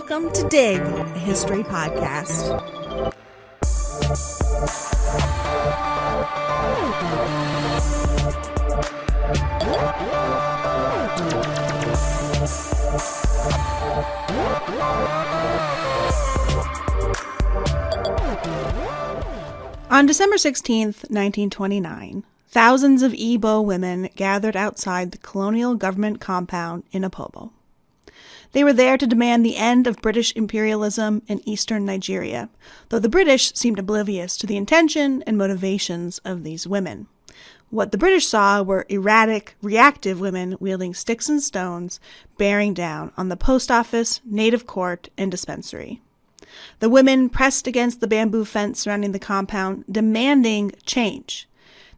Welcome to Dig, a history podcast. On December 16th, 1929, thousands of Igbo women gathered outside the colonial government compound in Opobo. They were there to demand the end of British imperialism in eastern Nigeria, though the British seemed oblivious to the intention and motivations of these women. What the British saw were erratic, reactive women wielding sticks and stones, bearing down on the post office, native court, and dispensary. The women pressed against the bamboo fence surrounding the compound, demanding change.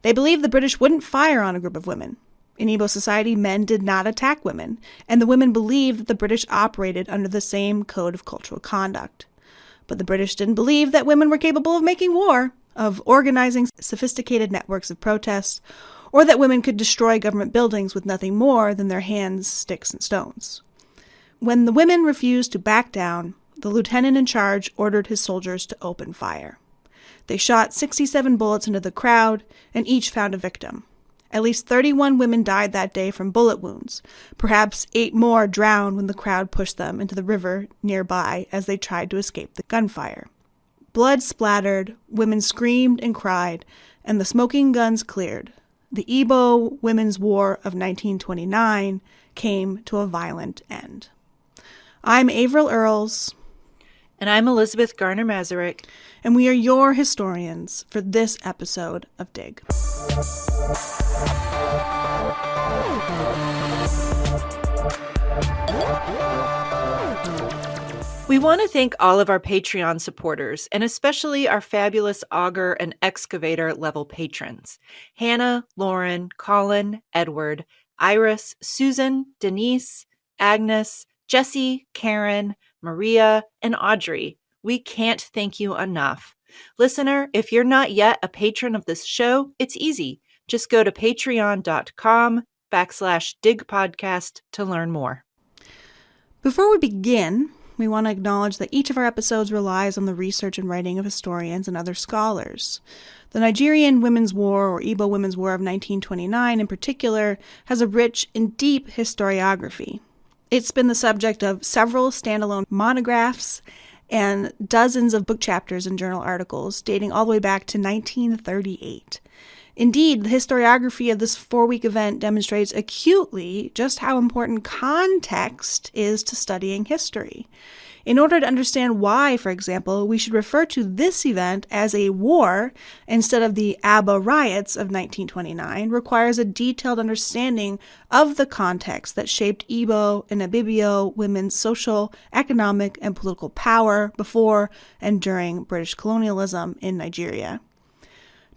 They believed the British wouldn't fire on a group of women. In Igbo society, men did not attack women, and the women believed that the British operated under the same code of cultural conduct. But the British didn't believe that women were capable of making war, of organizing sophisticated networks of protests, or that women could destroy government buildings with nothing more than their hands, sticks, and stones. When the women refused to back down, the lieutenant in charge ordered his soldiers to open fire. They shot 67 bullets into the crowd, and each found a victim. At least 31 women died that day from bullet wounds. Perhaps 8 more drowned when the crowd pushed them into the river nearby as they tried to escape the gunfire. Blood splattered, women screamed and cried, and the smoking guns cleared. The Igbo Women's War of 1929 came to a violent end. I'm Averill Earls. And I'm Elizabeth Garner-Mazurek. And we are your historians for this episode of Dig. We want to thank all of our Patreon supporters, and especially our fabulous auger and excavator level patrons. Hannah, Lauren, Colin, Edward, Iris, Susan, Denise, Agnes, Jessie, Karen, Maria, and Audrey. We can't thank you enough. Listener, if you're not yet a patron of this show, it's easy. Just go to patreon.com/digpodcast to learn more. Before we begin, we want to acknowledge that each of our episodes relies on the research and writing of historians and other scholars. The Nigerian Women's War, or Igbo Women's War of 1929 in particular, has a rich and deep historiography. It's been the subject of several standalone monographs and dozens of book chapters and journal articles dating all the way back to 1938. Indeed, the historiography of this 4-week event demonstrates acutely just how important context is to studying history. In order to understand why, for example, we should refer to this event as a war instead of the Aba riots of 1929 requires a detailed understanding of the context that shaped Igbo and Ibibio women's social, economic, and political power before and during British colonialism in Nigeria.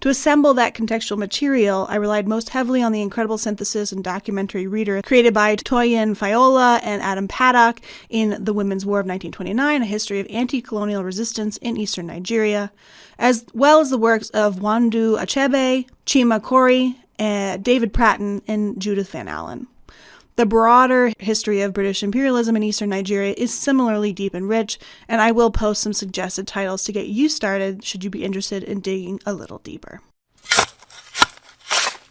To assemble that contextual material, I relied most heavily on the incredible synthesis and documentary reader created by Toyin Fiola and Adam Paddock in The Women's War of 1929, A History of Anti-Colonial Resistance in Eastern Nigeria, as well as the works of Wandu Achebe, Chima Corey, David Pratton, and Judith Van Allen. The broader history of British imperialism in eastern Nigeria is similarly deep and rich, and I will post some suggested titles to get you started should you be interested in digging a little deeper.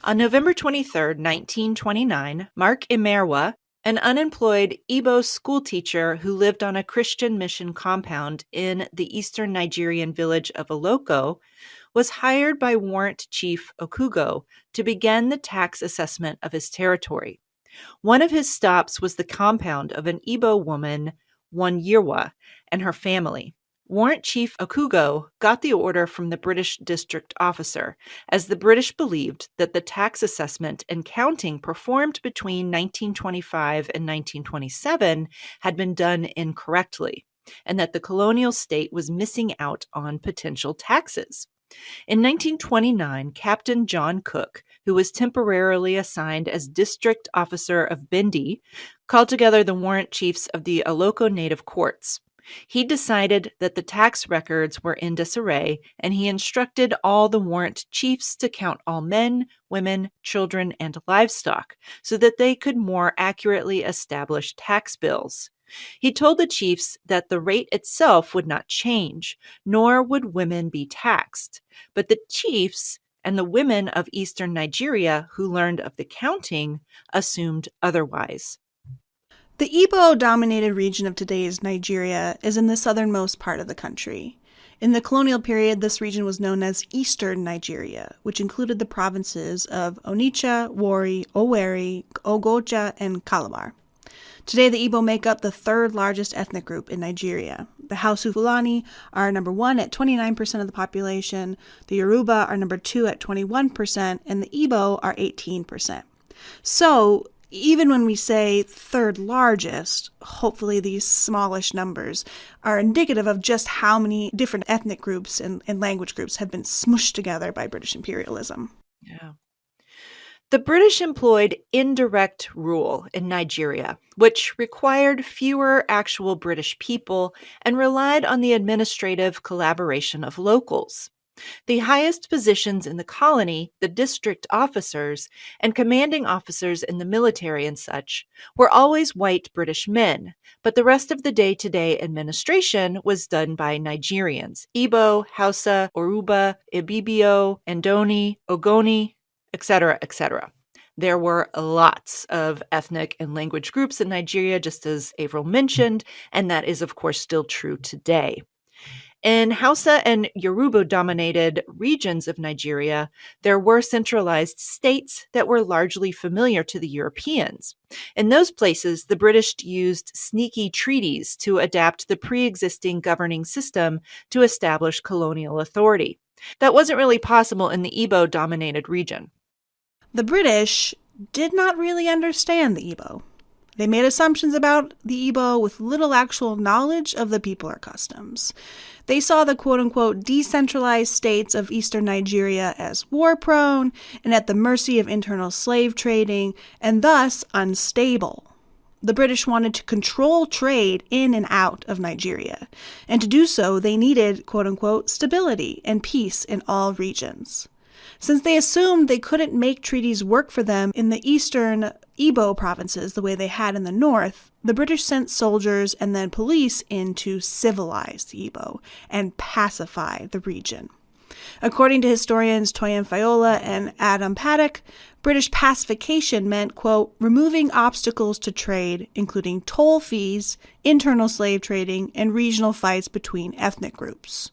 On November 23, 1929, Mark Imerwa, an unemployed Igbo schoolteacher who lived on a Christian mission compound in the eastern Nigerian village of Oloko, was hired by Warrant Chief Okugo to begin the tax assessment of his territory. One of his stops was the compound of an Igbo woman, Wanyirwa, and her family. Warrant Chief Okugo got the order from the British district officer, as the British believed that the tax assessment and counting performed between 1925 and 1927 had been done incorrectly, and that the colonial state was missing out on potential taxes. In 1929, Captain John Cook, who was temporarily assigned as district officer of Bindi, called together the warrant chiefs of the Oloko native courts. He decided that the tax records were in disarray, and he instructed all the warrant chiefs to count all men, women, children, and livestock so that they could more accurately establish tax bills. He told the chiefs that the rate itself would not change, nor would women be taxed. But the chiefs and the women of eastern Nigeria who learned of the counting assumed otherwise. The Igbo-dominated region of today's Nigeria is in the southernmost part of the country. In the colonial period, this region was known as Eastern Nigeria, which included the provinces of Onitsha, Warri, Owerri, Ogoja, and Calabar. Today, the Igbo make up the third largest ethnic group in Nigeria. The Hausa Fulani are number 1 at 29% of the population, the Yoruba are number 2 at 21%, and the Igbo are 18%. So, even when we say third largest, hopefully these smallish numbers are indicative of just how many different ethnic groups and language groups have been smushed together by British imperialism. Yeah. The British employed indirect rule in Nigeria, which required fewer actual British people and relied on the administrative collaboration of locals. The highest positions in the colony, the district officers, and commanding officers in the military and such, were always white British men, but the rest of the day-to-day administration was done by Nigerians, Igbo, Hausa, Yoruba, Ibibio, Ndoni, Ogoni, etc., etc. There were lots of ethnic and language groups in Nigeria, just as Avril mentioned, and that is, of course, still true today. In Hausa and Yoruba-dominated regions of Nigeria, there were centralized states that were largely familiar to the Europeans. In those places, the British used sneaky treaties to adapt the pre-existing governing system to establish colonial authority. That wasn't really possible in the Igbo-dominated region. The British did not really understand the Igbo. They made assumptions about the Igbo with little actual knowledge of the people or customs. They saw the quote-unquote decentralized states of eastern Nigeria as war-prone and at the mercy of internal slave trading, and thus unstable. The British wanted to control trade in and out of Nigeria, and to do so they needed quote-unquote stability and peace in all regions. Since they assumed they couldn't make treaties work for them in the eastern Igbo provinces the way they had in the north, the British sent soldiers and then police in to civilize the Igbo and pacify the region. According to historians Toyin Fayola and Adam Paddock, British pacification meant, quote, removing obstacles to trade, including toll fees, internal slave trading, and regional fights between ethnic groups.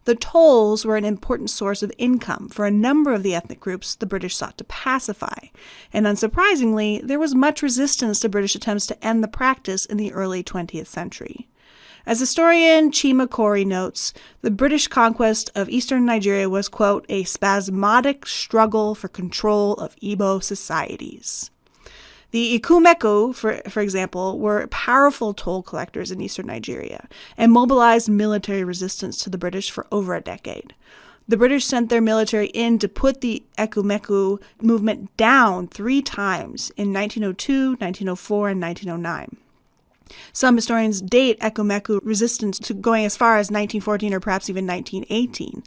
The tolls were an important source of income for a number of the ethnic groups the British sought to pacify, and unsurprisingly, there was much resistance to British attempts to end the practice in the early 20th century. As historian Chima Corey notes, the British conquest of eastern Nigeria was, quote, a spasmodic struggle for control of Igbo societies. The Ikumeku, for example, were powerful toll collectors in eastern Nigeria and mobilized military resistance to the British for over a decade. The British sent their military in to put the Ekumeku movement down 3 times in 1902, 1904, and 1909. Some historians date Ekumeku resistance to going as far as 1914 or perhaps even 1918.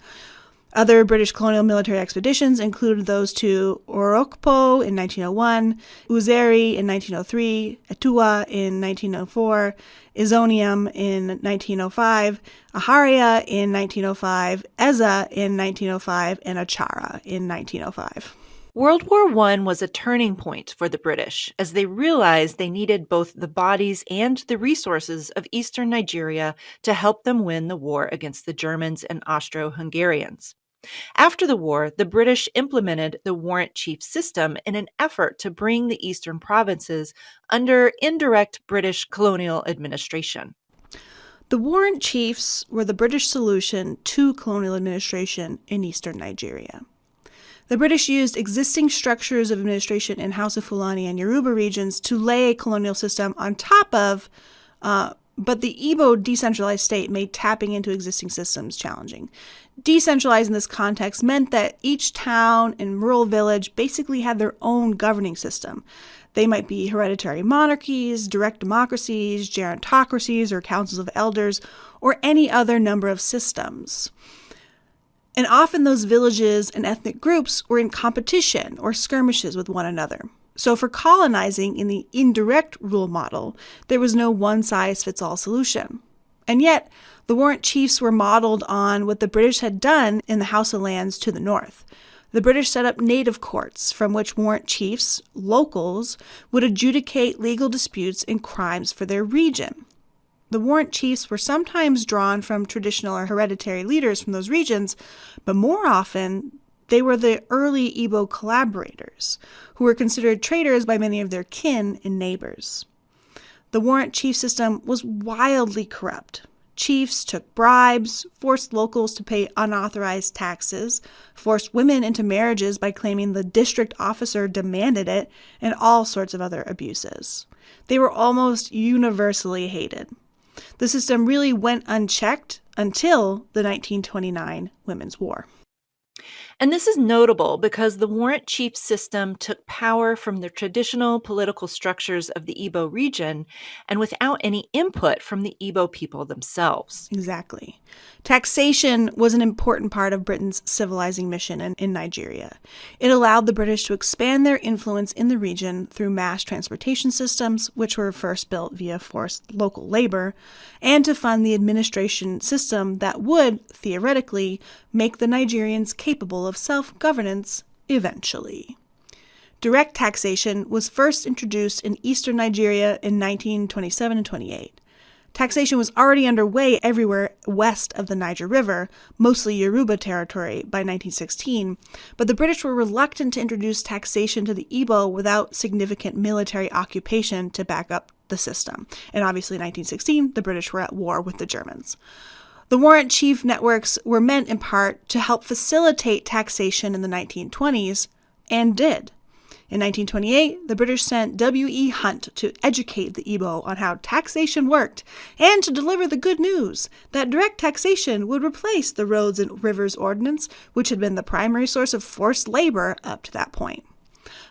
Other British colonial military expeditions included those to Orokpo in 1901, Uzeri in 1903, Etua in 1904, Izonium in 1905, Aharia in 1905, Eza in 1905, and Achara in 1905. World War I was a turning point for the British as they realized they needed both the bodies and the resources of eastern Nigeria to help them win the war against the Germans and Austro-Hungarians. After the war, the British implemented the warrant chief system in an effort to bring the eastern provinces under indirect British colonial administration. The warrant chiefs were the British solution to colonial administration in eastern Nigeria. The British used existing structures of administration in Hausa Fulani and Yoruba regions to lay a colonial system on top of, but the Igbo decentralized state made tapping into existing systems challenging. Decentralized in this context meant that each town and rural village basically had their own governing system. They might be hereditary monarchies, direct democracies, gerontocracies, or councils of elders, or any other number of systems. And often those villages and ethnic groups were in competition or skirmishes with one another. So for colonizing in the indirect rule model, there was no one-size-fits-all solution. And yet, the warrant chiefs were modeled on what the British had done in the House of Lands to the north. The British set up native courts from which warrant chiefs, locals, would adjudicate legal disputes and crimes for their region. The warrant chiefs were sometimes drawn from traditional or hereditary leaders from those regions, but more often they were the early Igbo collaborators, who were considered traitors by many of their kin and neighbors. The warrant chief system was wildly corrupt. Chiefs took bribes, forced locals to pay unauthorized taxes, forced women into marriages by claiming the district officer demanded it, and all sorts of other abuses. They were almost universally hated. The system really went unchecked until the 1929 Women's War. And this is notable because the warrant chief system took power from the traditional political structures of the Igbo region and without any input from the Igbo people themselves. Exactly. Taxation was an important part of Britain's civilizing mission in Nigeria. It allowed the British to expand their influence in the region through mass transportation systems, which were first built via forced local labor, and to fund the administration system that would, theoretically, make the Nigerians capable of self-governance eventually. Direct taxation was first introduced in eastern Nigeria in 1927 and 28. Taxation was already underway everywhere west of the Niger River, mostly Yoruba territory, by 1916, but the British were reluctant to introduce taxation to the Igbo without significant military occupation to back up the system. And obviously in 1916, the British were at war with the Germans. The warrant chief networks were meant in part to help facilitate taxation in the 1920s, and did. In 1928, the British sent W.E. Hunt to educate the Igbo on how taxation worked and to deliver the good news that direct taxation would replace the Roads and Rivers Ordinance, which had been the primary source of forced labor up to that point.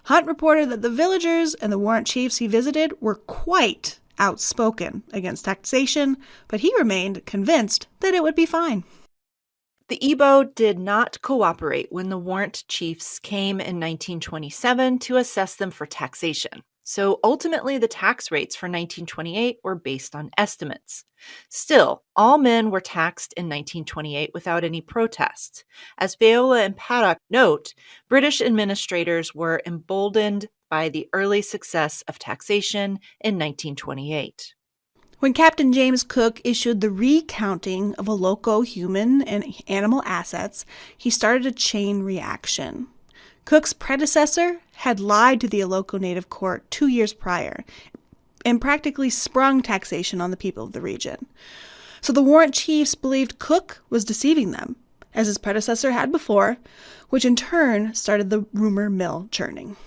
Hunt reported that the villagers and the warrant chiefs he visited were quite outspoken against taxation, but he remained convinced that it would be fine. The Igbo did not cooperate when the warrant chiefs came in 1927 to assess them for taxation. So ultimately, the tax rates for 1928 were based on estimates. Still, all men were taxed in 1928 without any protest. As Viola and Paddock note, British administrators were emboldened by the early success of taxation in 1928. When Captain James Cook issued the recounting of a local human and animal assets, he started a chain reaction. Cook's predecessor had lied to the Iloko Native Court 2 years prior and practically sprung taxation on the people of the region. So the warrant chiefs believed Cook was deceiving them, as his predecessor had before, which in turn started the rumor mill churning.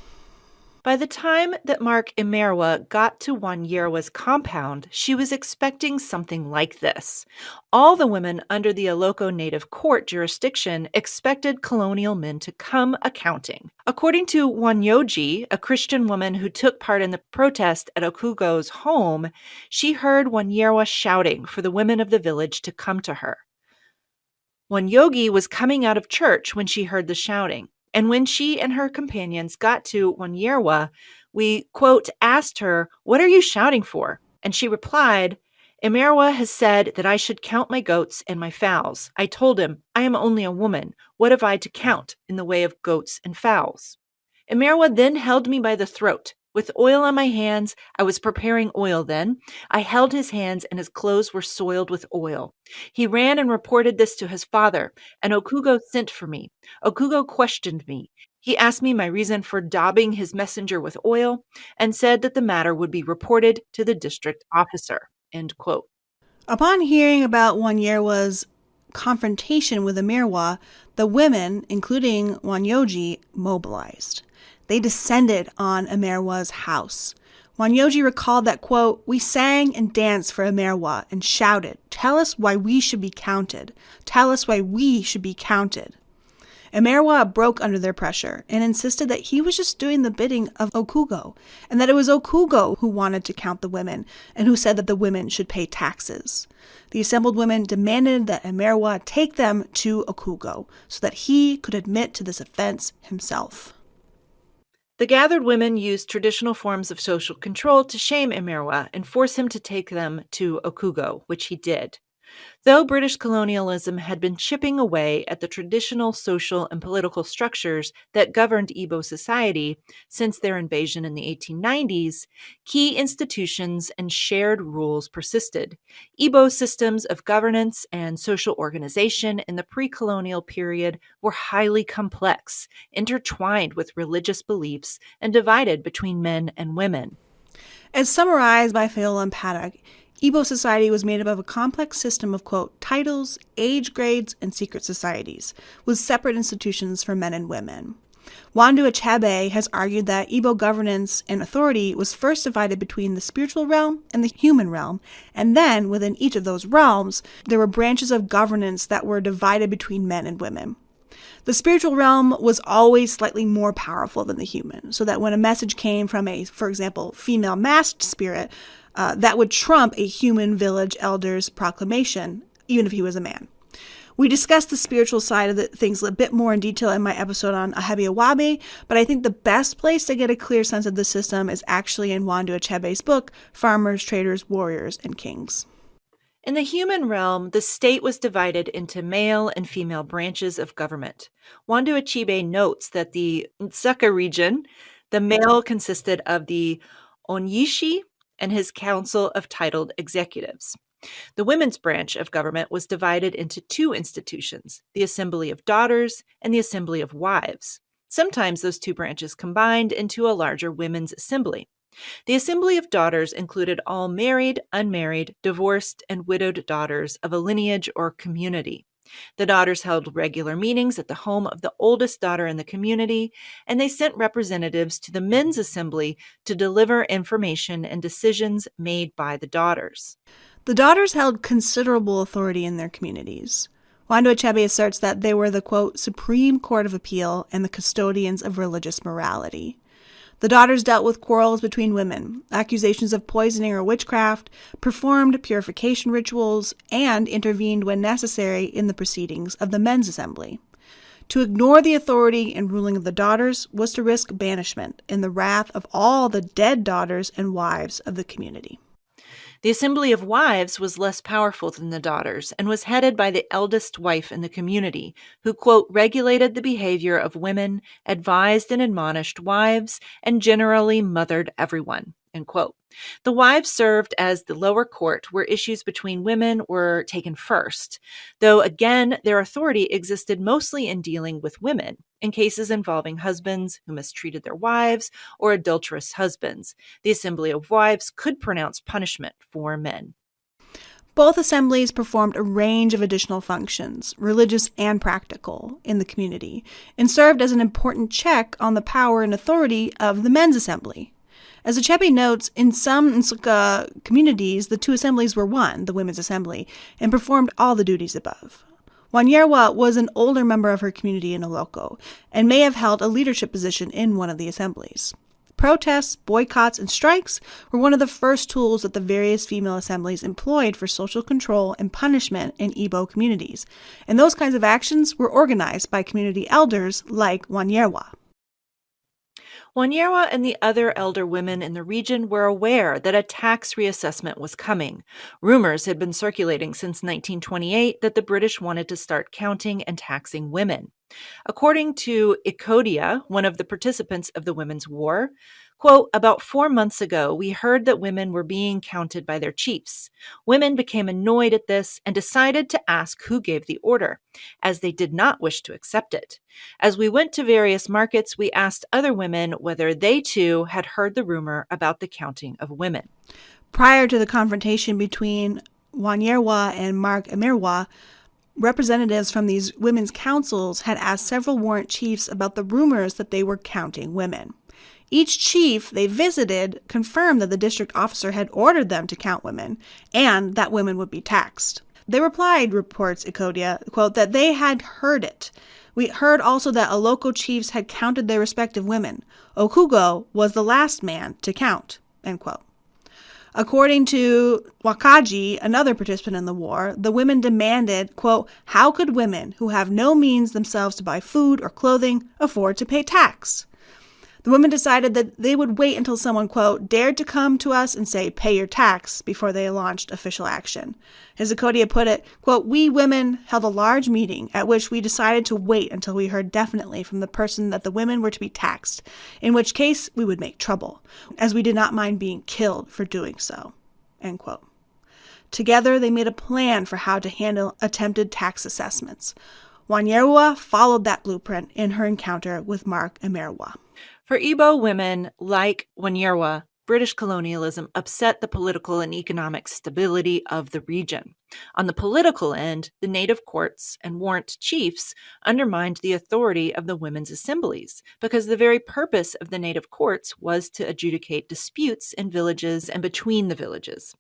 By the time that Mark Imerwa got to Wanyerwa's compound, she was expecting something like this. All the women under the Iloko Native Court jurisdiction expected colonial men to come accounting. According to Wanyoji, a Christian woman who took part in the protest at Okugo's home, she heard Wanyerwa shouting for the women of the village to come to her. Wanyogi was coming out of church when she heard the shouting. And when she and her companions got to Wanyerwa, we, quote, asked her, "What are you shouting for?" And she replied, "Imerwa has said that I should count my goats and my fowls. I told him, I am only a woman. What have I to count in the way of goats and fowls?" Imerwa then held me by the throat. With oil on my hands, I was preparing oil then. I held his hands and his clothes were soiled with oil. He ran and reported this to his father, and Okugo sent for me. Okugo questioned me. He asked me my reason for daubing his messenger with oil and said that the matter would be reported to the district officer. End quote. Upon hearing about Wanyerwa's confrontation with Imerwa, the women, including Wanyoji, mobilized. They descended on Imerwa's house. Wanyoji recalled that, quote, "We sang and danced for Imerwa and shouted, 'Tell us why we should be counted. Tell us why we should be counted.' Imerwa broke under their pressure and insisted that he was just doing the bidding of Okugo, and that it was Okugo who wanted to count the women and who said that the women should pay taxes. The assembled women demanded that Imerwa take them to Okugo so that he could admit to this offense himself. The gathered women used traditional forms of social control to shame Emerwa and force him to take them to Okugo, which he did. Though British colonialism had been chipping away at the traditional social and political structures that governed Igbo society since their invasion in the 1890s, key institutions and shared rules persisted. Igbo systems of governance and social organization in the pre-colonial period were highly complex, intertwined with religious beliefs, and divided between men and women. As summarized by Fiola and Paddock, Igbo society was made up of a complex system of, quote, titles, age grades, and secret societies, with separate institutions for men and women. Nwandu Achebe has argued that Igbo governance and authority was first divided between the spiritual realm and the human realm, and then, within each of those realms, there were branches of governance that were divided between men and women. The spiritual realm was always slightly more powerful than the human, so that when a message came from a, for example, female masked spirit, that would trump a human village elder's proclamation, even if he was a man. We discussed the spiritual side of the things a bit more in detail in my episode on Ahebi-Awabe, but I think the best place to get a clear sense of the system is actually in Nwandu Achebe's book, Farmers, Traders, Warriors, and Kings. In the human realm, the state was divided into male and female branches of government. Nwandu Achebe notes that the Nsukka region, the male consisted of the Onyishi and his council of titled executives. The women's branch of government was divided into two institutions, the Assembly of Daughters and the Assembly of Wives. Sometimes those two branches combined into a larger women's assembly. The Assembly of Daughters included all married, unmarried, divorced, and widowed daughters of a lineage or community. The daughters held regular meetings at the home of the oldest daughter in the community, and they sent representatives to the men's assembly to deliver information and decisions made by the daughters. The daughters held considerable authority in their communities. Nwandu Achebe asserts that they were the, quote, Supreme Court of Appeal and the custodians of religious morality. The daughters dealt with quarrels between women, accusations of poisoning or witchcraft, performed purification rituals, and intervened when necessary in the proceedings of the men's assembly. To ignore the authority and ruling of the daughters was to risk banishment in the wrath of all the dead daughters and wives of the community. The Assembly of Wives was less powerful than the daughters and was headed by the eldest wife in the community, who, quote, regulated the behavior of women, advised and admonished wives, and generally mothered everyone, end quote. The wives served as the lower court where issues between women were taken first, though again, their authority existed mostly in dealing with women, in cases involving husbands who mistreated their wives or adulterous husbands. The Assembly of Wives could pronounce punishment for men. Both assemblies performed a range of additional functions, religious and practical, in the community, and served as an important check on the power and authority of the men's assembly. As Achebe notes, in some Nsukka communities, the two assemblies were one, the women's assembly, and performed all the duties above. Wanyerwa was an older member of her community in Oloko, and may have held a leadership position in one of the assemblies. Protests, boycotts, and strikes were one of the first tools that the various female assemblies employed for social control and punishment in Igbo communities, and those kinds of actions were organized by community elders like Wanyerwa. Wanyerwa and the other elder women in the region were aware that a tax reassessment was coming. Rumors had been circulating since 1928 that the British wanted to start counting and taxing women. According to Ikodia, one of the participants of the Women's War, quote, about 4 months ago, we heard that women were being counted by their chiefs. Women became annoyed at this and decided to ask who gave the order, as they did not wish to accept it. As we went to various markets, we asked other women whether they too had heard the rumor about the counting of women. Prior to the confrontation between Wanyerwa and Mark Emerwa, representatives from these women's councils had asked several warrant chiefs about the rumors that they were counting women. Each chief they visited confirmed that the district officer had ordered them to count women, and that women would be taxed. They replied, reports Ikodia, quote, that they had heard it. We heard also that Oloko chiefs had counted their respective women. Okugo was the last man to count, end quote. According to Wakaji, another participant in the war, the women demanded, quote, how could women who have no means themselves to buy food or clothing afford to pay tax? The women decided that they would wait until someone, quote, dared to come to us and say, pay your tax, before they launched official action. As Zakodia put it, quote, we women held a large meeting at which we decided to wait until we heard definitely from the person that the women were to be taxed, in which case we would make trouble, as we did not mind being killed for doing so, end quote. Together, they made a plan for how to handle attempted tax assessments. Wanyerwa followed that blueprint in her encounter with Mark Emerwa. For Igbo women like Wanyerwa, British colonialism upset the political and economic stability of the region. On the political end, the native courts and warrant chiefs undermined the authority of the women's assemblies, because the very purpose of the native courts was to adjudicate disputes in villages and between the villages.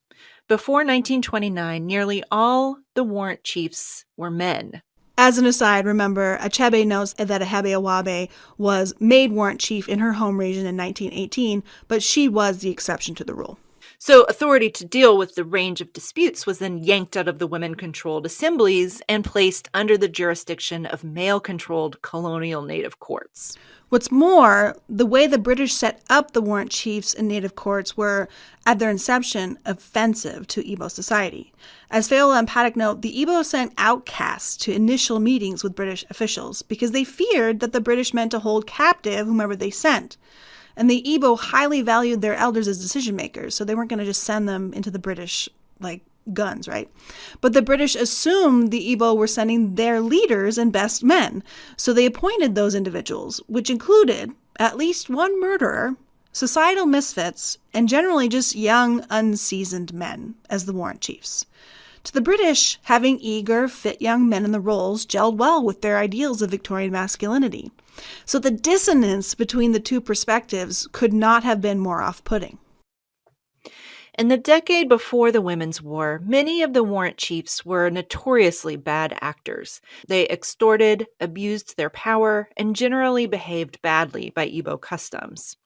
Before 1929, nearly all the warrant chiefs were men. As an aside, remember, Achebe notes that Ahebe Awabe was made warrant chief in her home region in 1918, but she was the exception to the rule. So authority to deal with the range of disputes was then yanked out of the women-controlled assemblies and placed under the jurisdiction of male-controlled colonial native courts. What's more, the way the British set up the warrant chiefs and native courts were, at their inception, offensive to Igbo society. As Feola and Paddock note, the Igbo sent outcasts to initial meetings with British officials because they feared that the British meant to hold captive whomever they sent. And the Igbo highly valued their elders as decision makers, so they weren't going to just send them into the British, guns, right? But the British assumed the Igbo were sending their leaders and best men, so they appointed those individuals, which included at least one murderer, societal misfits, and generally just young, unseasoned men as the warrant chiefs. To the British, having eager, fit young men in the roles gelled well with their ideals of Victorian masculinity. So the dissonance between the two perspectives could not have been more off-putting. In the decade before the Women's War, many of the warrant chiefs were notoriously bad actors. They extorted, abused their power, and generally behaved badly by Igbo customs.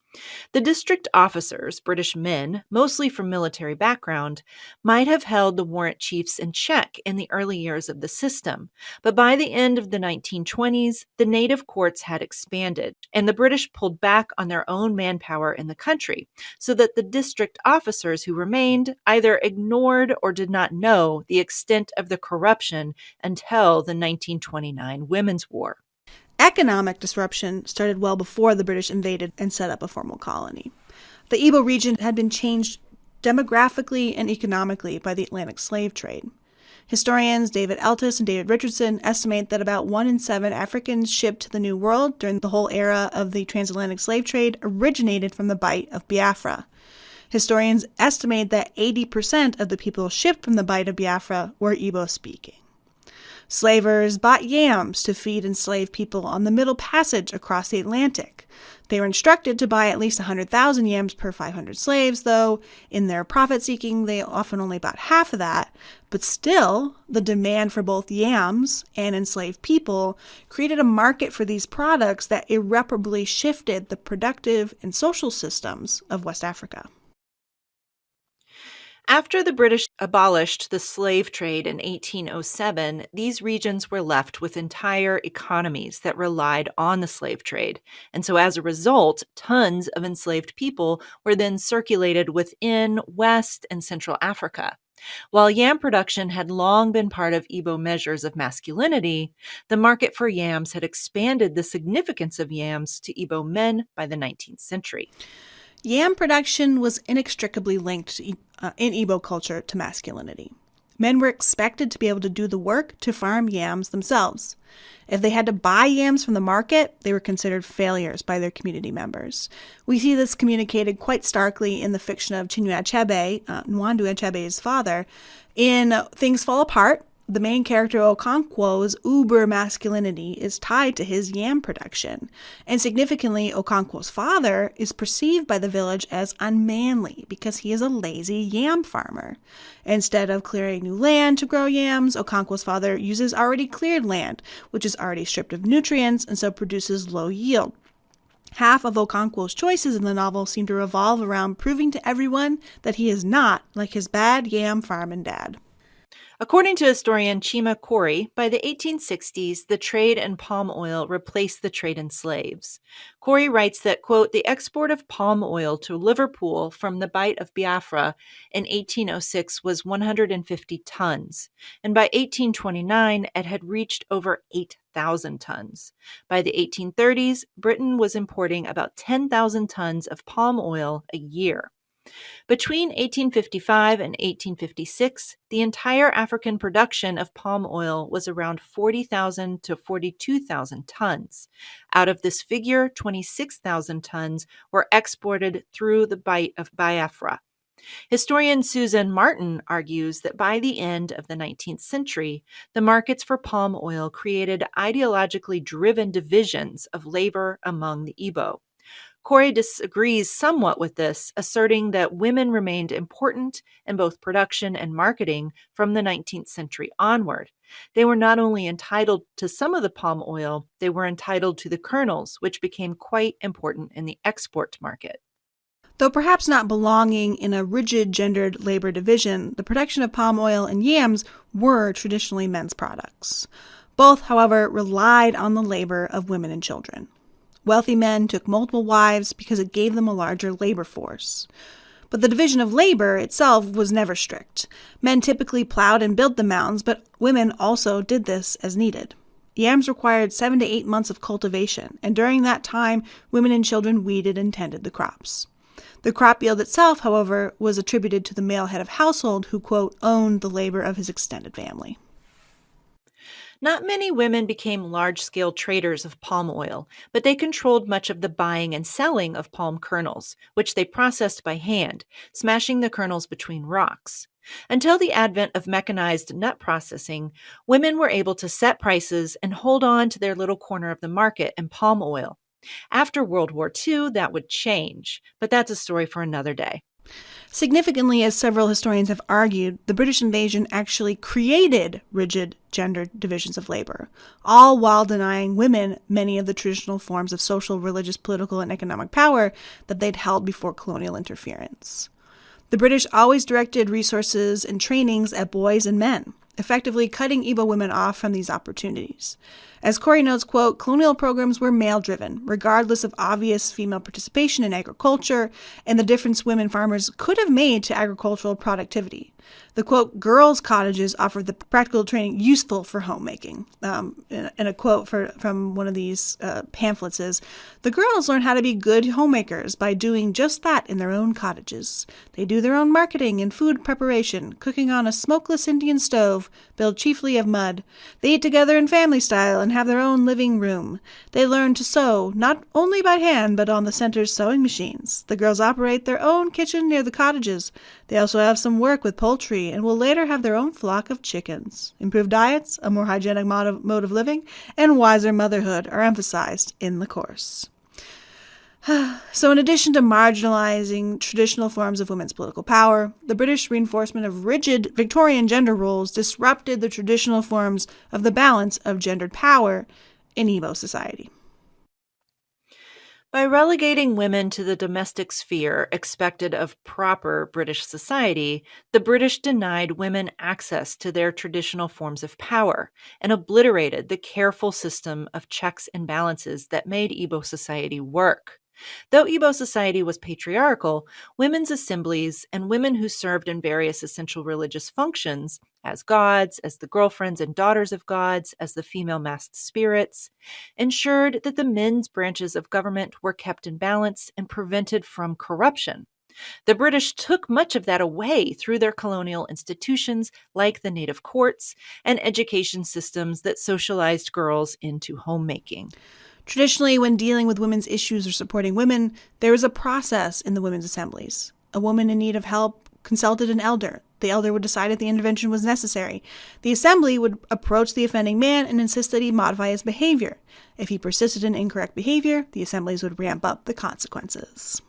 The district officers, British men, mostly from military background, might have held the warrant chiefs in check in the early years of the system, but by the end of the 1920s, the native courts had expanded, and the British pulled back on their own manpower in the country, so that the district officers who remained either ignored or did not know the extent of the corruption until the 1929 Women's War. Economic disruption started well before the British invaded and set up a formal colony. The Igbo region had been changed demographically and economically by the Atlantic slave trade. Historians David Eltis and David Richardson estimate that about 1 in 7 Africans shipped to the New World during the whole era of the transatlantic slave trade originated from the Bight of Biafra. Historians estimate that 80% of the people shipped from the Bight of Biafra were Igbo-speaking. Slavers bought yams to feed enslaved people on the Middle Passage across the Atlantic. They were instructed to buy at least 100,000 yams per 500 slaves, though in their profit-seeking they often only bought half of that. But still, the demand for both yams and enslaved people created a market for these products that irreparably shifted the productive and social systems of West Africa. After the British abolished the slave trade in 1807, these regions were left with entire economies that relied on the slave trade. And so as a result, tons of enslaved people were then circulated within West and Central Africa. While yam production had long been part of Igbo measures of masculinity, the market for yams had expanded the significance of yams to Igbo men by the 19th century. Yam production was inextricably linked in Igbo culture to masculinity. Men were expected to be able to do the work to farm yams themselves. If they had to buy yams from the market, they were considered failures by their community members. We see this communicated quite starkly in the fiction of Chinua Achebe, Nwandu Achebe's father. In Things Fall Apart, the main character Okonkwo's uber masculinity is tied to his yam production. And significantly, Okonkwo's father is perceived by the village as unmanly because he is a lazy yam farmer. Instead of clearing new land to grow yams, Okonkwo's father uses already cleared land, which is already stripped of nutrients and so produces low yield. Half of Okonkwo's choices in the novel seem to revolve around proving to everyone that he is not like his bad yam farming dad. According to historian Chima Corey, by the 1860s, the trade in palm oil replaced the trade in slaves. Corey writes that, quote, the export of palm oil to Liverpool from the Bight of Biafra in 1806 was 150 tons, and by 1829, it had reached over 8,000 tons. By the 1830s, Britain was importing about 10,000 tons of palm oil a year. Between 1855 and 1856, the entire African production of palm oil was around 40,000 to 42,000 tons. Out of this figure, 26,000 tons were exported through the Bight of Biafra. Historian Susan Martin argues that by the end of the 19th century, the markets for palm oil created ideologically driven divisions of labor among the Igbo. Corey disagrees somewhat with this, asserting that women remained important in both production and marketing from the 19th century onward. They were not only entitled to some of the palm oil, they were entitled to the kernels, which became quite important in the export market. Though perhaps not belonging in a rigid gendered labor division, the production of palm oil and yams were traditionally men's products. Both, however, relied on the labor of women and children. Wealthy men took multiple wives because it gave them a larger labor force. But the division of labor itself was never strict. Men typically plowed and built the mounds, but women also did this as needed. Yams required 7 to 8 months of cultivation, and during that time, women and children weeded and tended the crops. The crop yield itself, however, was attributed to the male head of household who, quote, owned the labor of his extended family. Not many women became large-scale traders of palm oil, but they controlled much of the buying and selling of palm kernels, which they processed by hand, smashing the kernels between rocks. Until the advent of mechanized nut processing, women were able to set prices and hold on to their little corner of the market in palm oil. After World War II, that would change, but that's a story for another day. Significantly, as several historians have argued, the British invasion actually created rigid gender divisions of labor, all while denying women many of the traditional forms of social, religious, political, and economic power that they'd held before colonial interference. The British always directed resources and trainings at boys and men, effectively cutting Igbo women off from these opportunities. As Corey notes, quote, colonial programs were male-driven, regardless of obvious female participation in agriculture and the difference women farmers could have made to agricultural productivity. The, quote, girls' cottages offered the practical training useful for homemaking. And a quote from one of these pamphlets is, the girls learn how to be good homemakers by doing just that in their own cottages. They do their own marketing and food preparation, cooking on a smokeless Indian stove built chiefly of mud. They eat together in family style and have their own living room. They learn to sew, not only by hand, but on the center's sewing machines. The girls operate their own kitchen near the cottages. They also have some work with poultry and will later have their own flock of chickens. Improved diets, a more hygienic mode of living, and wiser motherhood are emphasized in the course. So in addition to marginalizing traditional forms of women's political power, the British reinforcement of rigid Victorian gender roles disrupted the traditional forms of the balance of gendered power in Igbo society. By relegating women to the domestic sphere expected of proper British society, the British denied women access to their traditional forms of power and obliterated the careful system of checks and balances that made Igbo society work. Though Igbo society was patriarchal, women's assemblies and women who served in various essential religious functions, as gods, as the girlfriends and daughters of gods, as the female masked spirits, ensured that the men's branches of government were kept in balance and prevented from corruption. The British took much of that away through their colonial institutions like the native courts and education systems that socialized girls into homemaking. Traditionally, when dealing with women's issues or supporting women, there was a process in the women's assemblies. A woman in need of help consulted an elder. The elder would decide if the intervention was necessary. The assembly would approach the offending man and insist that he modify his behavior. If he persisted in incorrect behavior, the assemblies would ramp up the consequences.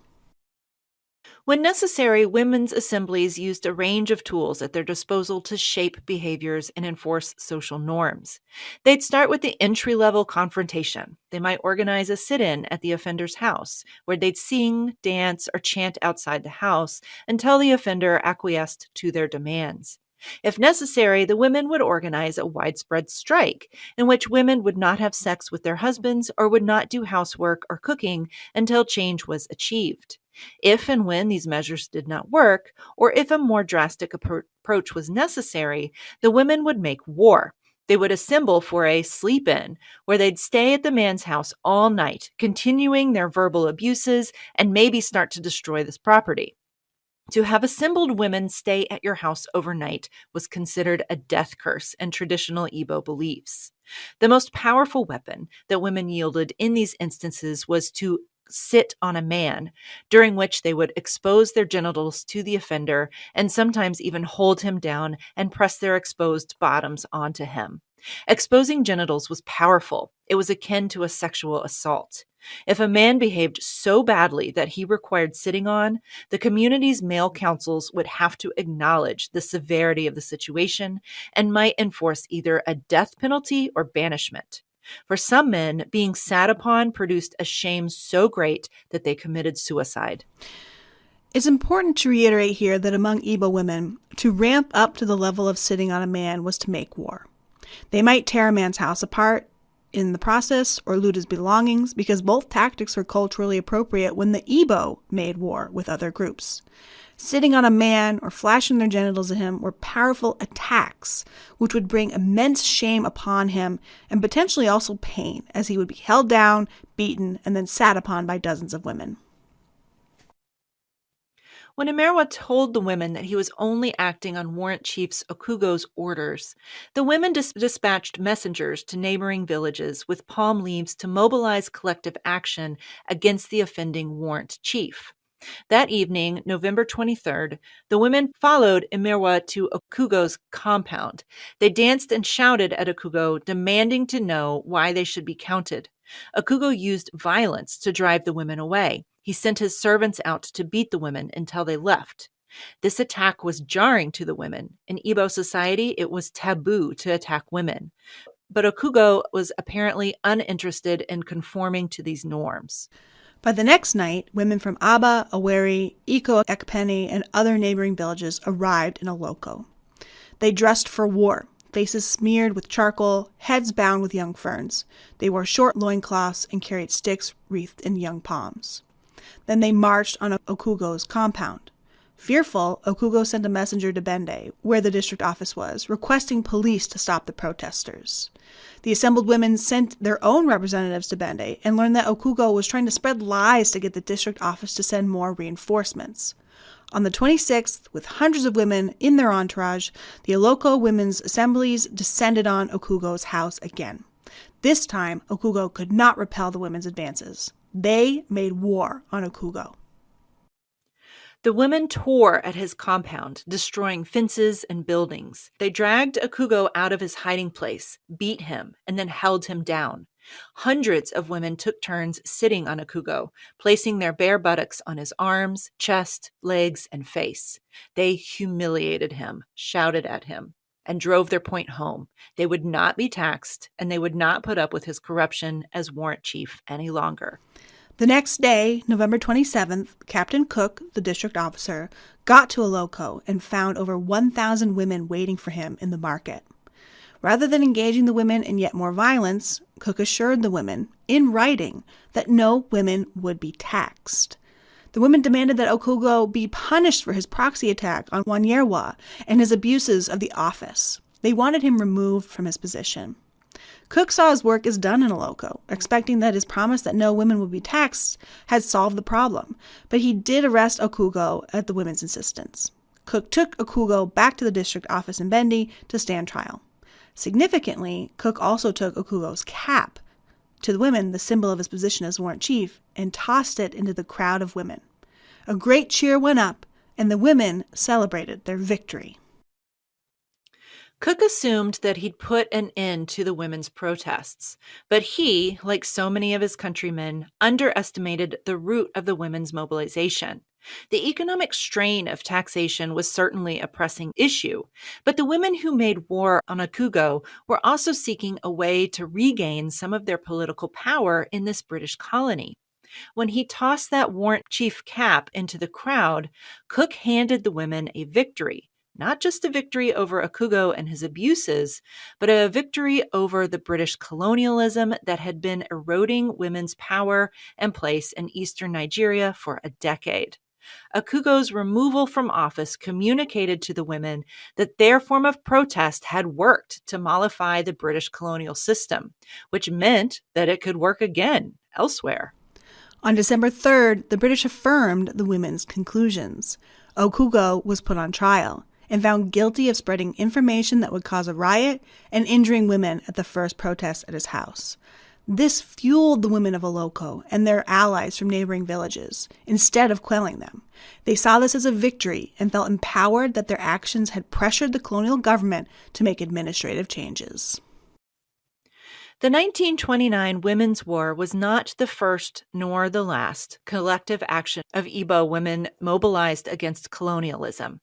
When necessary, women's assemblies used a range of tools at their disposal to shape behaviors and enforce social norms. They'd start with the entry-level confrontation. They might organize a sit-in at the offender's house, where they'd sing, dance, or chant outside the house until the offender acquiesced to their demands. If necessary, the women would organize a widespread strike in which women would not have sex with their husbands or would not do housework or cooking until change was achieved. If and when these measures did not work, or if a more drastic approach was necessary, the women would make war. They would assemble for a sleep-in, where they'd stay at the man's house all night, continuing their verbal abuses and maybe start to destroy this property. To have assembled women stay at your house overnight was considered a death curse in traditional Igbo beliefs. The most powerful weapon that women wielded in these instances was to sit on a man, during which they would expose their genitals to the offender and sometimes even hold him down and press their exposed bottoms onto him. Exposing genitals was powerful. It was akin to a sexual assault. If a man behaved so badly that he required sitting on, the community's male councils would have to acknowledge the severity of the situation and might enforce either a death penalty or banishment. For some men, being sat upon produced a shame so great that they committed suicide. It's important to reiterate here that among Igbo women, to ramp up to the level of sitting on a man was to make war. They might tear a man's house apart in the process or loot his belongings, because both tactics were culturally appropriate when the Igbo made war with other groups. Sitting on a man or flashing their genitals at him were powerful attacks, which would bring immense shame upon him and potentially also pain, as he would be held down, beaten, and then sat upon by dozens of women. When Emerwa told the women that he was only acting on Warrant Chief Okugo's orders, the women dispatched messengers to neighboring villages with palm leaves to mobilize collective action against the offending Warrant Chief. That evening, November 23rd, the women followed Emerwa to Okugo's compound. They danced and shouted at Okugo, demanding to know why they should be counted. Okugo used violence to drive the women away. He sent his servants out to beat the women until they left. This attack was jarring to the women. In Igbo society, it was taboo to attack women. But Okugo was apparently uninterested in conforming to these norms. By the next night, women from Aba, Owerri, Iko Ekpeni, and other neighboring villages arrived in Oloko. They dressed for war, faces smeared with charcoal, heads bound with young ferns. They wore short loincloths and carried sticks wreathed in young palms. Then they marched on Okugo's compound. Fearful, Okugo sent a messenger to Bende, where the district office was, requesting police to stop the protesters. The assembled women sent their own representatives to Bende and learned that Okugo was trying to spread lies to get the district office to send more reinforcements. On the 26th, with hundreds of women in their entourage, the Oloko Women's Assemblies descended on Okugo's house again. This time, Okugo could not repel the women's advances. They made war on Okugo. The women tore at his compound, destroying fences and buildings. They dragged Okugo out of his hiding place, beat him, and then held him down. Hundreds of women took turns sitting on Okugo, placing their bare buttocks on his arms, chest, legs, and face. They humiliated him, shouted at him, and drove their point home. They would not be taxed, and they would not put up with his corruption as warrant chief any longer. The next day, November 27th, Captain Cook, the district officer, got to Oloko and found over 1,000 women waiting for him in the market. Rather than engaging the women in yet more violence, Cook assured the women, in writing, that no women would be taxed. The women demanded that Okugo be punished for his proxy attack on Wanyerwa and his abuses of the office. They wanted him removed from his position. Cook saw his work as done in Oloko, expecting that his promise that no women would be taxed had solved the problem, but he did arrest Okugo at the women's insistence. Cook took Okugo back to the district office in Bendi to stand trial. Significantly, Cook also took Okugo's cap, to the women the symbol of his position as warrant chief, and tossed it into the crowd of women. A great cheer went up, and the women celebrated their victory. Cook assumed that he'd put an end to the women's protests, but he, like so many of his countrymen, underestimated the root of the women's mobilization. The economic strain of taxation was certainly a pressing issue, but the women who made war on Okugo were also seeking a way to regain some of their political power in this British colony. When he tossed that warrant chief cap into the crowd, Cook handed the women a victory. not just a victory over Okugo and his abuses, but a victory over the British colonialism that had been eroding women's power and place in eastern Nigeria for a decade. Akugo's removal from office communicated to the women that their form of protest had worked to mollify the British colonial system, which meant that it could work again elsewhere. On December 3rd, the British affirmed the women's conclusions. Okugo was put on trial and found guilty of spreading information that would cause a riot and injuring women at the first protest at his house. This fueled the women of Oloko and their allies from neighboring villages, instead of quelling them. They saw this as a victory and felt empowered that their actions had pressured the colonial government to make administrative changes. The 1929 Women's War was not the first nor the last collective action of Igbo women mobilized against colonialism.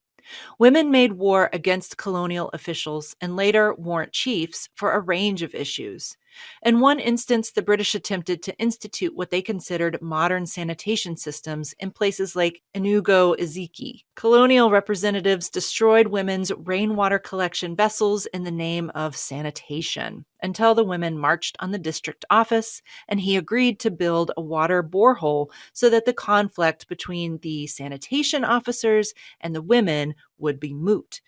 Women made war against colonial officials and later warrant chiefs for a range of issues. In one instance, the British attempted to institute what they considered modern sanitation systems in places like Enugu Ezike. Colonial representatives destroyed women's rainwater collection vessels in the name of sanitation until the women marched on the district office and he agreed to build a water borehole so that the conflict between the sanitation officers and the women would be moot.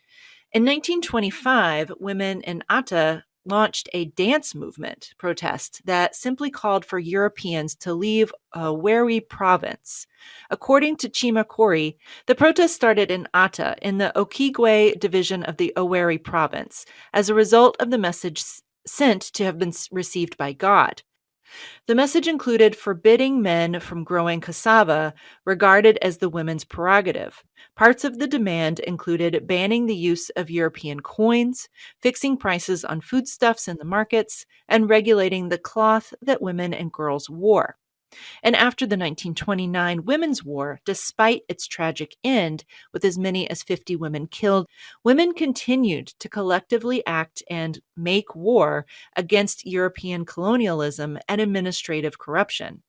In 1925, women in Atta launched a dance movement protest that simply called for Europeans to leave Owerri province. According to Chima Kori, the protest started in Atta in the Okigwe division of the Owerri province as a result of the message sent to have been received by God. The message included forbidding men from growing cassava, regarded as the women's prerogative. Parts of the demand included banning the use of European coins, fixing prices on foodstuffs in the markets, and regulating the cloth that women and girls wore. And after the 1929 Women's War, despite its tragic end, with as many as 50 women killed, women continued to collectively act and make war against European colonialism and administrative corruption.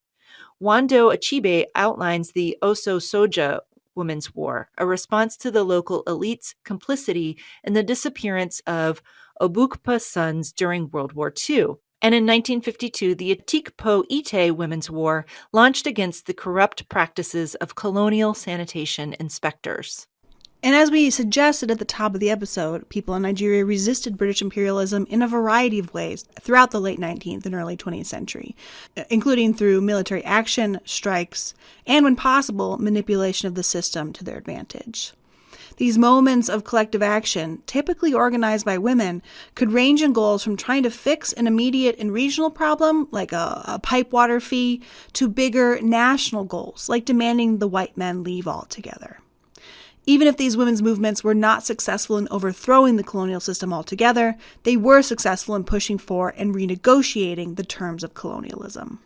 Wando Achibe outlines the Oso Soja Women's War, a response to the local elite's complicity in the disappearance of Obukpa's sons during World War II. And in 1952, the Atikpo Ite Women's War launched against the corrupt practices of colonial sanitation inspectors. And as we suggested at the top of the episode, people in Nigeria resisted British imperialism in a variety of ways throughout the late 19th and early 20th century, including through military action, strikes, and when possible, manipulation of the system to their advantage. These moments of collective action, typically organized by women, could range in goals from trying to fix an immediate and regional problem, like a pipe water fee, to bigger national goals, like demanding the white men leave altogether. Even if these women's movements were not successful in overthrowing the colonial system altogether, they were successful in pushing for and renegotiating the terms of colonialism.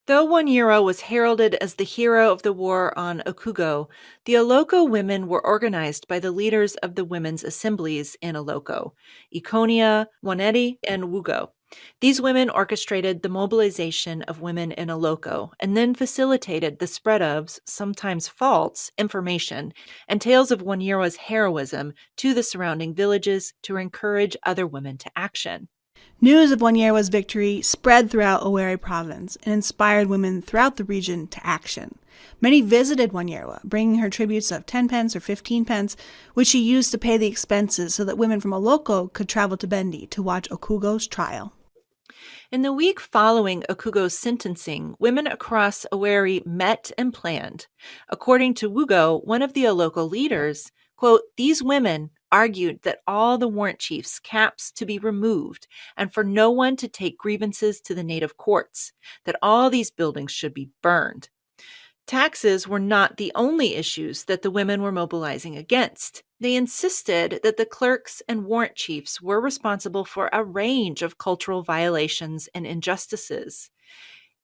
Though Wanyiro was heralded as the hero of the war on Okugo, the Oloko women were organized by the leaders of the women's assemblies in Oloko, Ikonia, Waneti, and Wugo. These women orchestrated the mobilization of women in Oloko and then facilitated the spread of, sometimes false, information and tales of Wanyiro's heroism to the surrounding villages to encourage other women to action. News of Wanyiro's victory spread throughout Owerri province and inspired women throughout the region to action. Many visited Wanyiro, bringing her tributes of 10 pence or 15 pence, which she used to pay the expenses so that women from Oloko could travel to Bendi to watch Okugo's trial. In the week following Okugo's sentencing, women across Owerri met and planned. According to Wugo, one of the Oloko leaders, quote, "These women argued that all the warrant chiefs' caps to be removed and for no one to take grievances to the native courts, that all these buildings should be burned." Taxes were not the only issues that the women were mobilizing against. They insisted that the clerks and warrant chiefs were responsible for a range of cultural violations and injustices.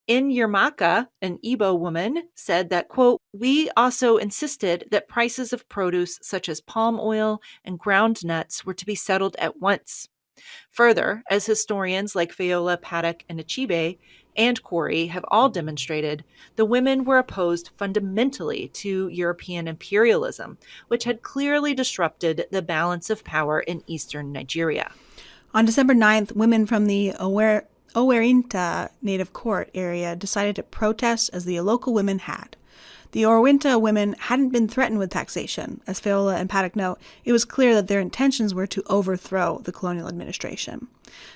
In Yermaka, an Igbo woman said that, quote, "We also insisted that prices of produce such as palm oil and ground nuts were to be settled at once." Further, as historians like Viola, Paddock, and Achibe and Corey have all demonstrated, the women were opposed fundamentally to European imperialism, which had clearly disrupted the balance of power in eastern Nigeria. On December 9th, women from the Owerinta Native Court area decided to protest as the local women had. The Owerinta women hadn't been threatened with taxation. As Fiola and Paddock note, it was clear that their intentions were to overthrow the colonial administration.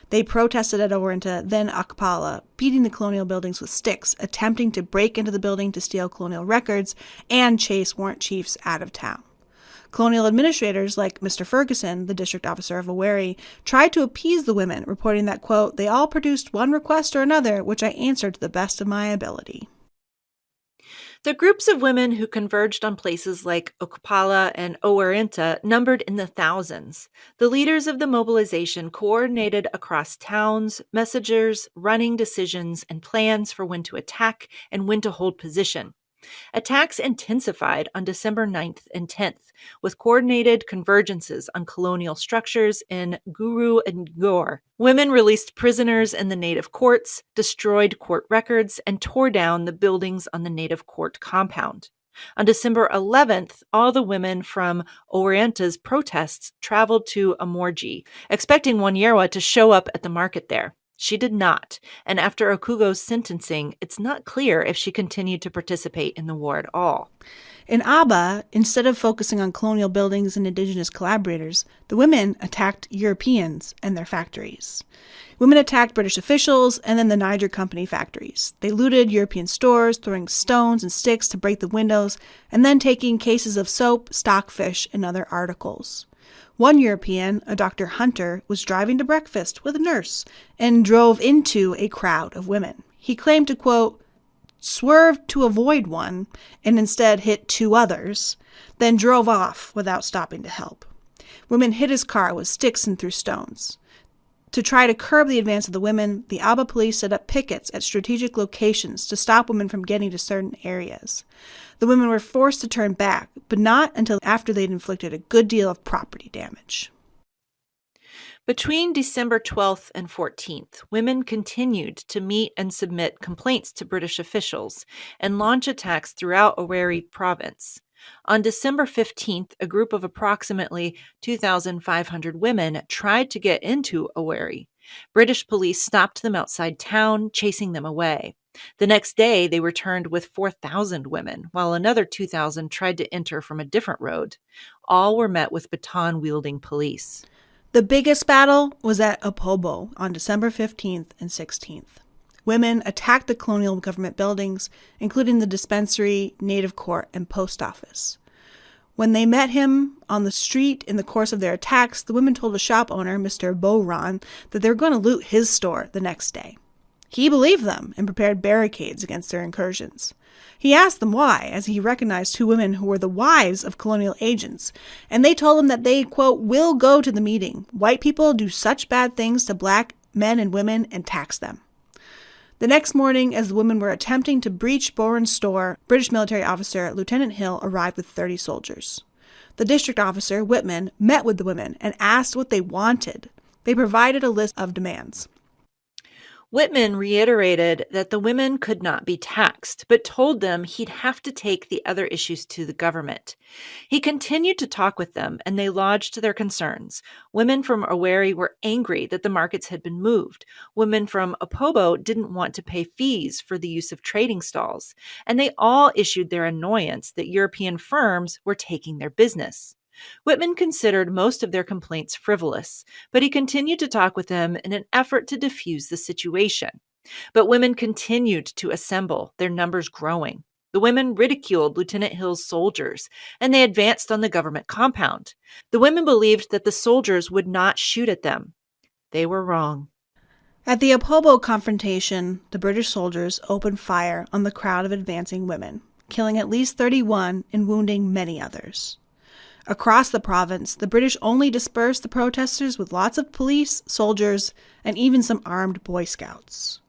They protested at Owerinta, then Akpala, beating the colonial buildings with sticks, attempting to break into the building to steal colonial records and chase warrant chiefs out of town. Colonial administrators like Mr. Ferguson, the district officer of Owerri, tried to appease the women, reporting that, quote, they all produced one request or another, which I answered to the best of my ability. The groups of women who converged on places like Okpala and Owerinta numbered in the thousands. The leaders of the mobilization coordinated across towns, messengers, running decisions, and plans for when to attack and when to hold position. Attacks intensified on December 9th and 10th, with coordinated convergences on colonial structures in Guru and Gore. Women released prisoners in the native courts, destroyed court records, and tore down the buildings on the native court compound. On December 11th, all the women from Owerinta's protests traveled to Amorji, expecting Wanyerwa to show up at the market there. She did not, and after Okugo's sentencing, it's not clear if she continued to participate in the war at all. In Aba, instead of focusing on colonial buildings and indigenous collaborators, the women attacked Europeans and their factories. Women attacked British officials and then the Niger Company factories. They looted European stores, throwing stones and sticks to break the windows, and then taking cases of soap, stockfish, and other articles. One European, a Dr. Hunter, was driving to breakfast with a nurse and drove into a crowd of women. He claimed to, quote, swerve to avoid one and instead hit two others, then drove off without stopping to help. Women hit his car with sticks and threw stones. To try to curb the advance of the women, the Aba police set up pickets at strategic locations to stop women from getting to certain areas. The women were forced to turn back, but not until after they'd inflicted a good deal of property damage. Between December 12th and 14th, women continued to meet and submit complaints to British officials and launch attacks throughout Owerri province. On December 15th, a group of approximately 2,500 women tried to get into Owerri. British police stopped them outside town, chasing them away. The next day, they returned with 4,000 women, while another 2,000 tried to enter from a different road. All were met with baton-wielding police. The biggest battle was at Opobo on December 15th and 16th. Women attacked the colonial government buildings, including the dispensary, native court, and post office. When they met him on the street in the course of their attacks, the women told the shop owner, Mr. Bowron, that they were going to loot his store the next day. He believed them and prepared barricades against their incursions. He asked them why, as he recognized two women who were the wives of colonial agents, and they told him that they, quote, will go to the meeting. White people do such bad things to black men and women and tax them. The next morning, as the women were attempting to breach Boren's store, British military officer Lieutenant Hill arrived with 30 soldiers. The district officer, Whitman, met with the women and asked what they wanted. They provided a list of demands. Whitman reiterated that the women could not be taxed, but told them he'd have to take the other issues to the government. He continued to talk with them, and they lodged their concerns. Women from Owerri were angry that the markets had been moved. Women from Opobo didn't want to pay fees for the use of trading stalls, and they all issued their annoyance that European firms were taking their business. Whitman considered most of their complaints frivolous, but he continued to talk with them in an effort to diffuse the situation. But women continued to assemble, their numbers growing. The women ridiculed Lieutenant Hill's soldiers, and they advanced on the government compound. The women believed that the soldiers would not shoot at them. They were wrong. At the Opobo confrontation, the British soldiers opened fire on the crowd of advancing women, killing at least 31 and wounding many others. Across the province, the British only dispersed the protesters with lots of police, soldiers, and even some armed Boy Scouts.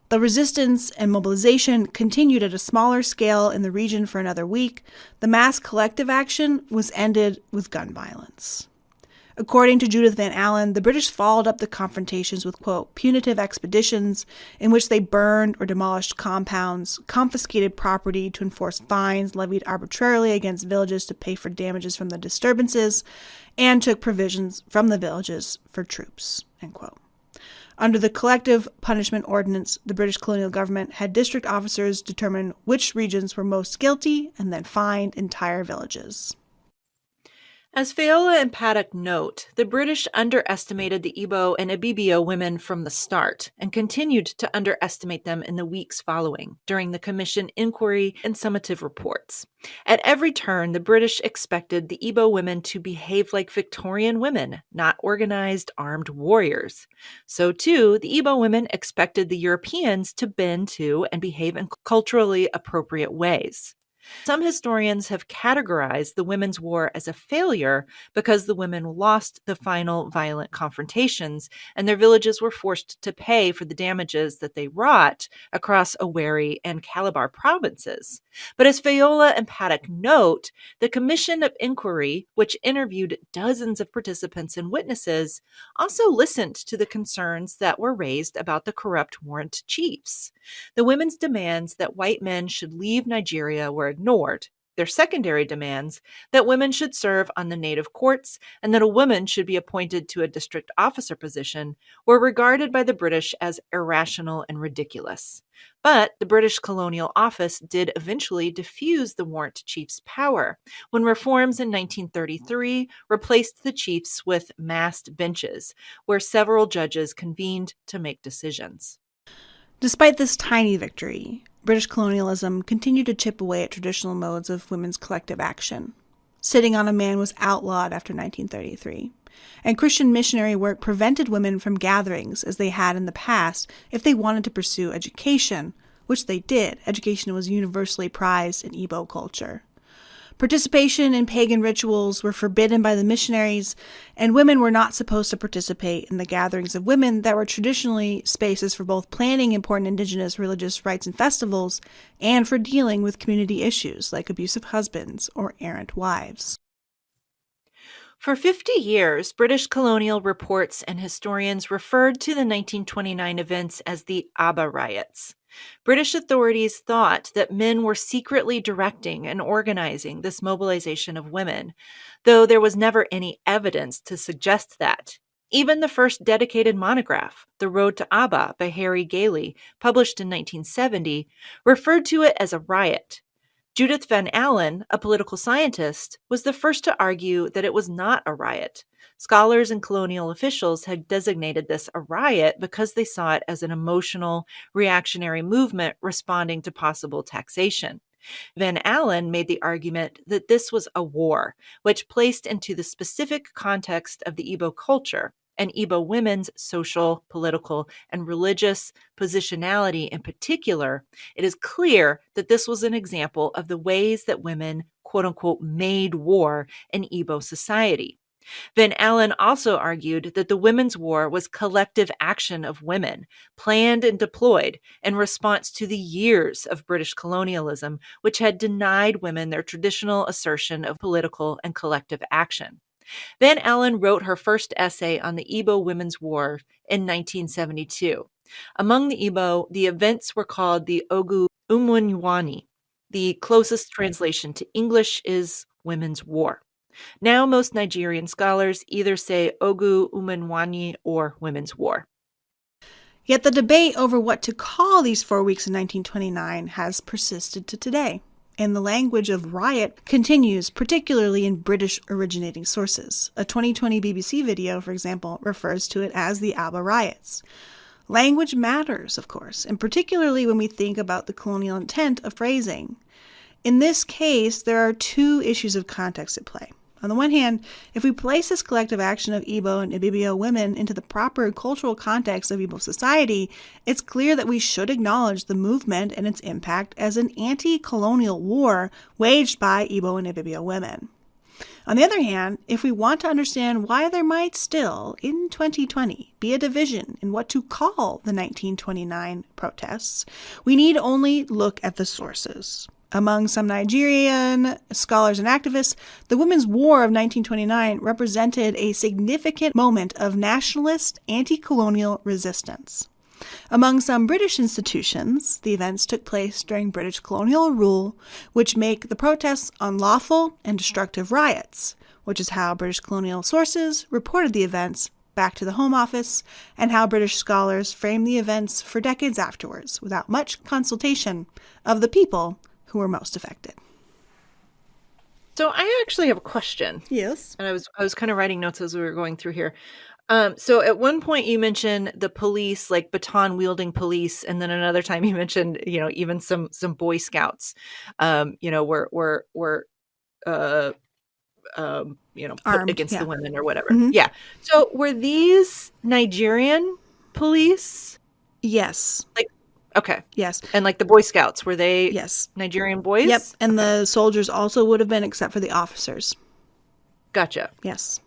The resistance and mobilization continued at a smaller scale in the region for another week. The mass collective action was ended with gun violence. According to Judith Van Allen, the British followed up the confrontations with, quote, punitive expeditions in which they burned or demolished compounds, confiscated property to enforce fines levied arbitrarily against villages to pay for damages from the disturbances, and took provisions from the villages for troops, end quote. Under the Collective Punishment Ordinance, the British colonial government had district officers determine which regions were most guilty and then fined entire villages. As Fayola and Paddock note, the British underestimated the Igbo and Ibibio women from the start and continued to underestimate them in the weeks following, during the Commission inquiry and summative reports. At every turn, the British expected the Igbo women to behave like Victorian women, not organized armed warriors. So too, the Igbo women expected the Europeans to bend to and behave in culturally appropriate ways. Some historians have categorized the Women's War as a failure because the women lost the final violent confrontations and their villages were forced to pay for the damages that they wrought across Owerri and Calabar provinces. But as Fayola and Paddock note, the Commission of Inquiry, which interviewed dozens of participants and witnesses, also listened to the concerns that were raised about the corrupt warrant chiefs. The women's demands that white men should leave Nigeria were ignored. Their secondary demands, that women should serve on the native courts and that a woman should be appointed to a district officer position, were regarded by the British as irrational and ridiculous. But the British Colonial Office did eventually diffuse the warrant chief's power when reforms in 1933 replaced the chiefs with massed benches, where several judges convened to make decisions. Despite this tiny victory, British colonialism continued to chip away at traditional modes of women's collective action. Sitting on a man was outlawed after 1933, and Christian missionary work prevented women from gatherings as they had in the past if they wanted to pursue education, which they did. Education was universally prized in Igbo culture. Participation in pagan rituals were forbidden by the missionaries, and women were not supposed to participate in the gatherings of women that were traditionally spaces for both planning important indigenous religious rites and festivals and for dealing with community issues like abusive husbands or errant wives. For 50 years, British colonial reports and historians referred to the 1929 events as the Aba riots. British authorities thought that men were secretly directing and organizing this mobilization of women, though there was never any evidence to suggest that. Even the first dedicated monograph, The Road to Aba by Harry Gailey, published in 1970, referred to it as a riot. Judith Van Allen, a political scientist, was the first to argue that it was not a riot. Scholars and colonial officials had designated this a riot because they saw it as an emotional, reactionary movement responding to possible taxation. Van Allen made the argument that this was a war, which placed into the specific context of the Igbo culture and Igbo women's social, political, and religious positionality in particular, it is clear that this was an example of the ways that women, quote-unquote, made war in Igbo society. Van Allen also argued that the Women's War was collective action of women, planned and deployed in response to the years of British colonialism, which had denied women their traditional assertion of political and collective action. Van Allen wrote her first essay on the Igbo Women's War in 1972. Among the Igbo, the events were called the Ogu Umunwani. The closest translation to English is Women's War. Now most Nigerian scholars either say Ogu Umunwani or Women's War. Yet the debate over what to call these 4 weeks in 1929 has persisted to today, and the language of riot continues, particularly in British-originating sources. A 2020 BBC video, for example, refers to it as the Aba riots. Language matters, of course, and particularly when we think about the colonial intent of phrasing. In this case, there are two issues of context at play. On the one hand, if we place this collective action of Igbo and Ibibio women into the proper cultural context of Igbo society, it's clear that we should acknowledge the movement and its impact as an anti-colonial war waged by Igbo and Ibibio women. On the other hand, if we want to understand why there might still, in 2020, be a division in what to call the 1929 protests, we need only look at the sources. Among some Nigerian scholars and activists, the Women's War of 1929 represented a significant moment of nationalist anti-colonial resistance. Among some British institutions, the events took place during British colonial rule, which make the protests unlawful and destructive riots, which is how British colonial sources reported the events back to the Home Office, and how British scholars framed the events for decades afterwards, without much consultation of the people who were most affected. So I actually have a question. Yes. And I was kind of writing notes as we were going through here. So at one point you mentioned the police, like baton wielding police, and then another time you mentioned, even some Boy Scouts, were put Armed, against yeah. the women or whatever. Mhm. Yeah. So were these Nigerian police? Yes. Okay. Yes. And like the Boy Scouts, were they Yes. Nigerian boys? Yep. And the soldiers also would have been, except for the officers. Gotcha. Yes.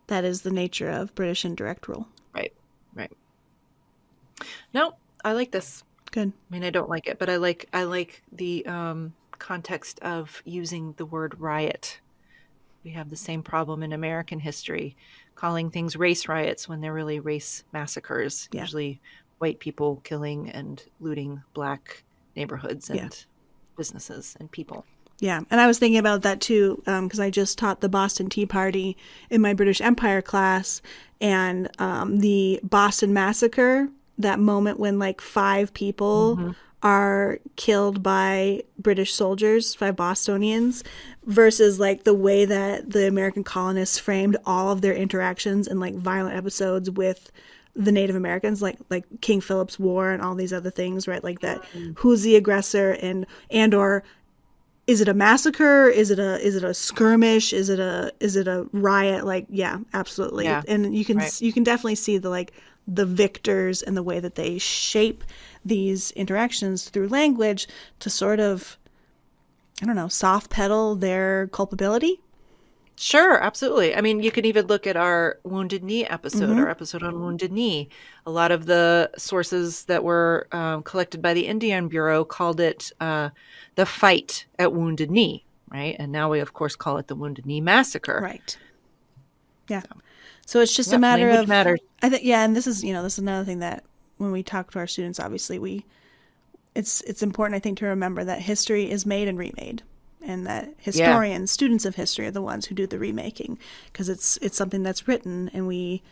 That is the nature of British indirect rule. Right. No, I like this. Good. I mean, I don't like it, but I like the context of using the word riot. We have the same problem in American history, calling things race riots when they're really race massacres. Yeah. Usually white people killing and looting black neighborhoods and businesses and people. Yeah, and I was thinking about that too, because I just taught the Boston Tea Party in my British Empire class, and the Boston Massacre, that moment when like 5 people are killed by British soldiers, 5 Bostonians, versus like the way that the American colonists framed all of their interactions and like violent episodes with the Native Americans, like King Philip's War and all these other things, right? Like that, who's the aggressor and or is it a massacre? Is it a skirmish? Is it a riot? Like, yeah, absolutely. Yeah, and you can definitely see the victors and the way that they shape these interactions through language to sort of, I don't know, soft pedal their culpability. Sure, absolutely. I mean, you can even look at our Wounded Knee episode, our episode on Wounded Knee. A lot of the sources that were collected by the Indian Bureau called it the fight at Wounded Knee, right? And now we, of course, call it the Wounded Knee Massacre. Right. Yeah. So it's just a matter language of, matters. I think, yeah, and this is another thing that when we talk to our students, obviously it's important, I think, to remember that history is made and remade. And that historians, students of history, are the ones who do the remaking, because it's something that's written, and we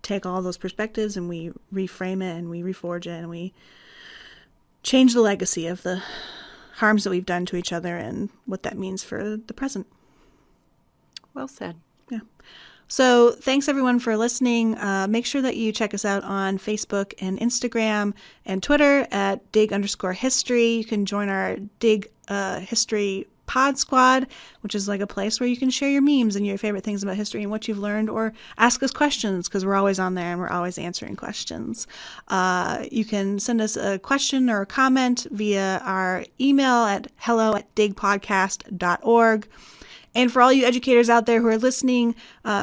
take all those perspectives and we reframe it and we reforge it and we change the legacy of the harms that we've done to each other and what that means for the present. Well said. Yeah. So thanks everyone for listening. Make sure that you check us out on Facebook and Instagram and Twitter at dig_history. You can join our Dig History Pod Squad, which is like a place where you can share your memes and your favorite things about history and what you've learned, or ask us questions, because we're always on there and we're always answering questions. You can send us a question or a comment via our email at hello@digpodcast.org. And for all you educators out there who are listening,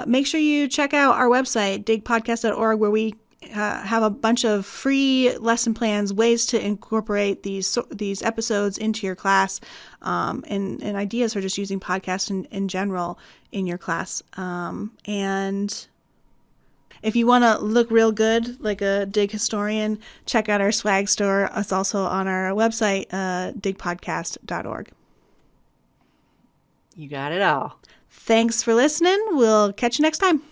make sure you check out our website, digpodcast.org, where we have a bunch of free lesson plans, ways to incorporate these episodes into your class, and ideas for just using podcasts in general in your class. And if you want to look real good, like a Dig historian, check out our swag store. It's also on our website, digpodcast.org. You got it all. Thanks for listening. We'll catch you next time.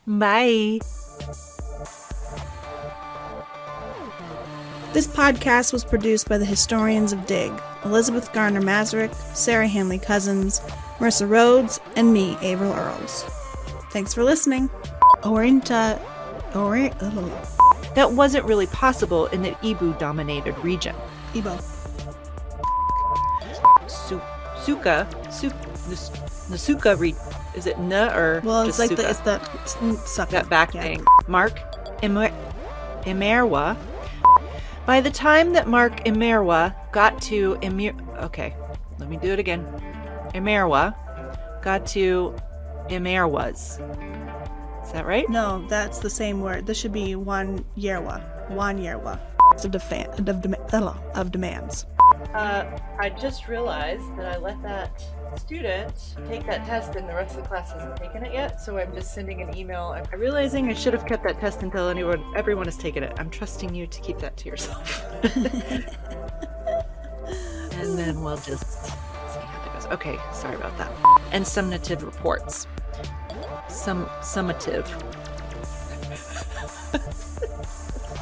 Bye. This podcast was produced by the historians of Dig, Elizabeth Garner Mazurek, Sarah Hanley Cousins, Marissa Rhodes, and me, Avril Earls. Thanks for listening. That wasn't really possible in the Igbo-dominated region. Igbo. Nasuka, is it na or Well, just it's like suka? sucker. That back thing. Mark Emerwa. By the time that Mark Emerwa got to okay, let me do it again. Emerwa got to Emerwas. Is that right? No, that's the same word. This should be one yerwa. One yerwa. Of demands. I just realized that I let that student take that test and the rest of the class hasn't taken it yet, so I'm just sending an email. I'm realizing I should have kept that test until everyone has taken it. I'm trusting you to keep that to yourself. And then we'll just see how that goes. Okay, sorry about that. And summative reports. Summative.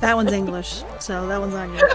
That one's English, so that one's on you.